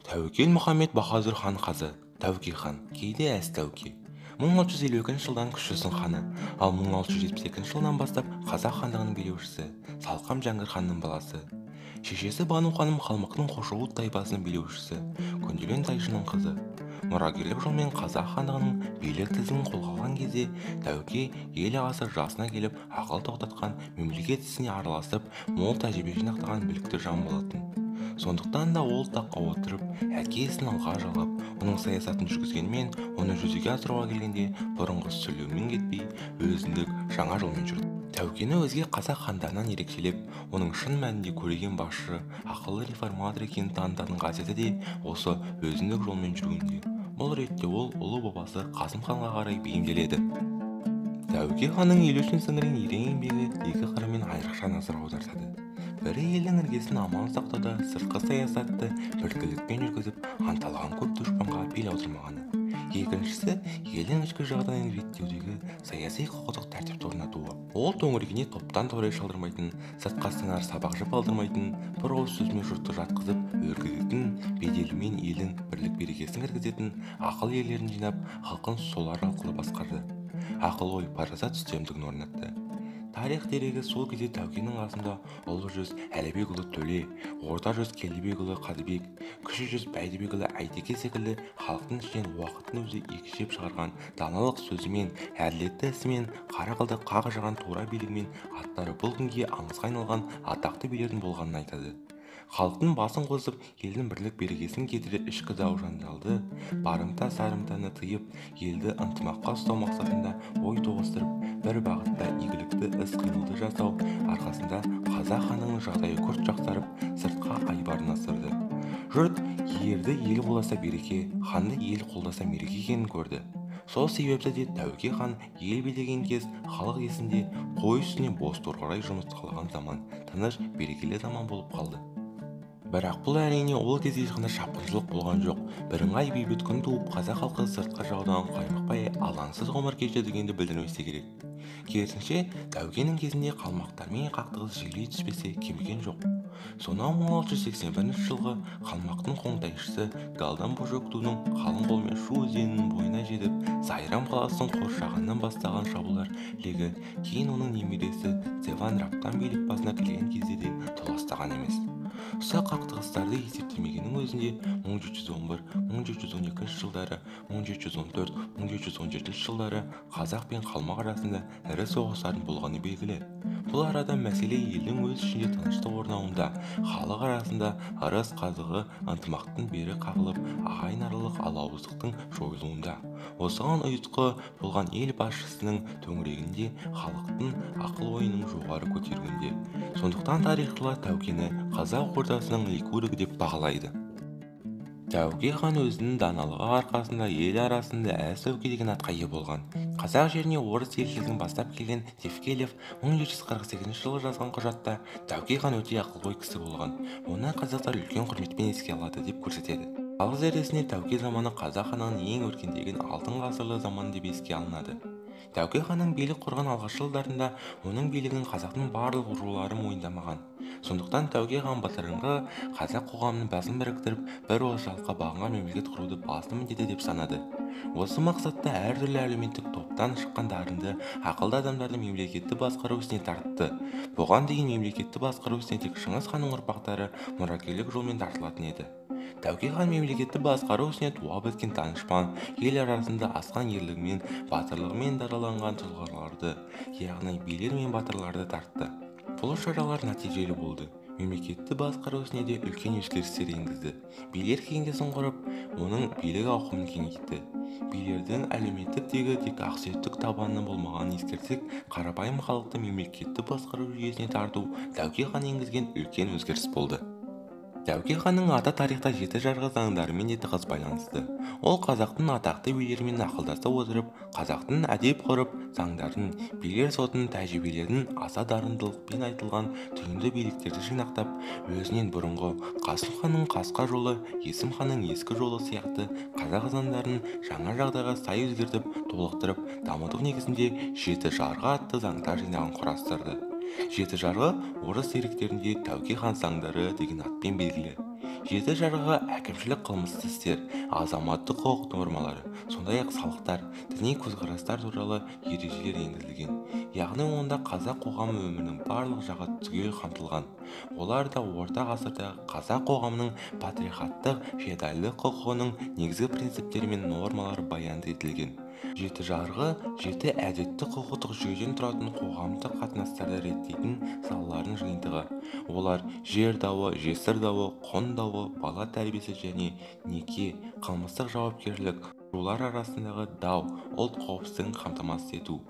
Тәуекел Мұхаммед Баһадүр хан қазы, Тәуке хан, кейде әз Тәуке. 1652 жылдан күшісін ханы, ал 1672 жылдан бастап қазақ хандығының билеушісі, Салқам Жәңгір ханның баласы. Шешесі Бану ханым Қалмақтың Қошоуыт тайпасының билеушісі, Күнделен тайшының қызы. Мұрагерлік жолмен қазақ хандығының билік тізімін қолға алған кезде Тәуке ел ағасы жасына келіп ақыл тоқтатқан, мемлекет ісіне араласып, мол тәжірибе жинақтаған білікті жан болатын. Сондықтан да ол таққа отырып, әке ісін алға жалғап, оның саясатын жүргізгенмен, оны жүзеге асыруға келгенде бұрынғы сөйлеумен кетпей, өзіндік жаңа жолмен жүрді. Тәукені өзге қазақ хандарынан ерекшелеп, оның шын мәнінде көреген басшы, ақылы реформатор екенін танытатын қасиеті де осы өзіндік жолмен жүргенде. Бұл ретте ол ұлы бабасы Қасым ханға қарай бейімделеді. Тәуке ханның ел үшін сіңірген ерен еңбегі екі қырымен айрықша назар аудартады. Бірі елдің іргесін аман сақтауда сыртқы саясатты білгілікпен жүргізіп, анталаған көп дұшпанға бел аудырмағаны. Екіншісі, елдің ішкі жағдайын реттеудегі саяси құқықтық тәртіпті орнатуы. Ол төңірегіне топтан торай шалдырмайтын, сыртқа сыңар сабақ жіп алдырмайтын, бір ауыз сөзмен жұртты жатқызып, өркізетін, беделімен елдің бірлік берекесін кіргізетін ақыл ерлерін жинап, халқын солар арқылы басқарды. Ақыл ой, парасат үстемдігін орнатты. Тарих дерегі сол кезде Тәукенің қасында ұлы жүз Әлібекұлы Төле, орта жүз Келдібекұлы Қадыбек, кіші жүз Бәйдібекұлы Әйтеке секілді халықтың ішінен уақыттың өзі екшеп шығарған даналық сөзімен, әділетті ісімен, қара қылды қақ жаған тура билігімен аттары бұл күнге аңызға айналған атақты билердің болғанын айтады. Халықтың басын қосып, елдің бірлік берекесін кетірер ішкі дау жанжалды, барымта сарымтаны тыйып, елді ынтымаққа ұстау мақсатында ой тоғыстырып, бір бағытта игілікті іс-қимылды жасау арқасында қазақ ханының жағдайы күрт жақсарып, сыртқа айбарын асырды. Жұрт ерді ел қолдаса береке, ханды ел қолдаса мереке екенін көрді. Сол себепті де Тәуке хан ел билеген кез халық есінде қой үстіне боз торғай жұмыртқалаған заман, тыныш, берекелі заман болып қалды. Бірақ бұл әрине ол кезде ешқандай шапқыншылық болған жоқ. Бірыңғай бейбіт күн туып, қазақ халқы сыртқы жаудан қаймықпай алаңсыз ғұмыр кешті дегенді білдірмесе керек. Керісінше, Тәукенің кезінде қалмақтармен қақтығыс жиілей түспесе кеміген жоқ. Сонау 1681 жылғы қалмақтың қоңтайшысы Галдан Божоктуның қалың қолмен Шу өзенінің бойына жетіп, Сайрам қаласын қоршағаннан бастаған шабуылдар легі кейін оның немересі Цеван Раптан билік басына келген кезде де толастаған емес. Ұсақ қақтығыстарды есептемегеннің өзінде 1711, 1712 жылдары, 1714, 1717 жылдары қазақ пен қалмақ арасында ірі соғыстардың болғаны белгілі. Бұл арада мәселе елдің өз ішінде тыныштық орнауында, халық арасында ырыс қазығы ынтымақтың бері қағылып, ағайын-аралық алауыздықтың жойылуында. Осыған ұйытқы болған ел басшысының төңірегінде халықтың ақыл ойының жоғары көтеруінде. Сондықтан тарихшылар Тәукені қазақ ордасының ликургі деп бағалайды. Тәуке хан өзінің даналығы арқасында ел арасында әз Тәуке деген атқа ие болған. Қазақ жеріне орыс елшілігін бастап келген Тевкелев 1748 жылы жазған құжатта Тәуке хан өте ақылгөй кісі болған, оны қазақтар үлкен құрметпен еске алады деп көрсетеді. Халық зердесіне Тәуке заманы қазақ ханының ең өркендеген алтын ғасырлы заман деп еске алынады. Тәуке ханның билік құрған алғашқы жылдарында оның билігін қазақтың барлық рулары мойындамаған. Сондықтан Тәуке хан батырыңғы қазақ қоғамының басын біріктіріп, бір ошаққа бағынған мемлекет құруды басты міндеті деп санады. Осы мақсатта әртүрлі әлеуметтік топтан шыққан дарынды, ақылды адамдарды мемлекетті басқару ісіне тартты. Бұған дейін мемлекетті басқару ісіне тек Шыңғыс ханның ұрпақтары мұрагерлік жолмен тартылатын еді. Тәуке хан мемлекетті басқару ісіне туа біткен данышпан, ел арасында асқан ерлігімен, батырлығымен дараланған тұлғаларды, яғни билер мен батырларды тартты. Бұл шаралар нәтижелі болды. Мемлекетті басқару ісіне де үлкен өзгерістер енгізді. Билер кеңесін құрып, оның билік ауқымын кеңейтті. Билердің әлеуметтіктегі тек ақсүйектік табаны болмағанын ескерсек, қарапайым халықты мемлекетті басқару жүйесіне тарту Тәуке хан енгізген үлкен өзгеріс болды. Тәуке ханның аты тарихта жеті жарғы заңдарымен де тығыз байланысты. Ол қазақтың атақты билерімен ақылдаса отырып, қазақтың әдеп ғұрып заңдарын, билер сотының тәжірибелерін аса дарындылықпен айтылған түйінді биліктерді жинақтап, өзінен бұрынғы Қасым ханның қасқа жолы, Есім ханның ескі жолы сияқты қазақ заңдарын жаңа жағдайға сай өзгертіп, толықтырып, дамыту негізінде жеті жарғы атты заңдар жинағын құрастырды. Жеті жарғы орыс деректерінде Тәуке хан заңдары деген атпен белгілі. Жеті жарғыға әкімшілік қылмысты істер, азаматтық құқық нормалары, сондай-ақ салықтар, діни көзқарастар туралы ережелер енгізілген. Яғни онда қазақ қоғамы өмірінің барлық жағы түгел қамтылған. Олар да орта ғасырдағы қазақ қоғамының патриархаттық феодалдық құқығының негізгі принциптері мен нормалары баянды етілген. Жеті жарғы жеті әдетті құқықтық жүйеден тұратын қоғамдық қатынастарды реттейтін салалардың жиынтығы. Олар жер дауы, жесір дауы, құн дауы, бала тәрбиесі және неке, қылмыстық жауапкершілік, рулар арасындағы дау, ұлт қауіпсіздігін қамтамасыз ету.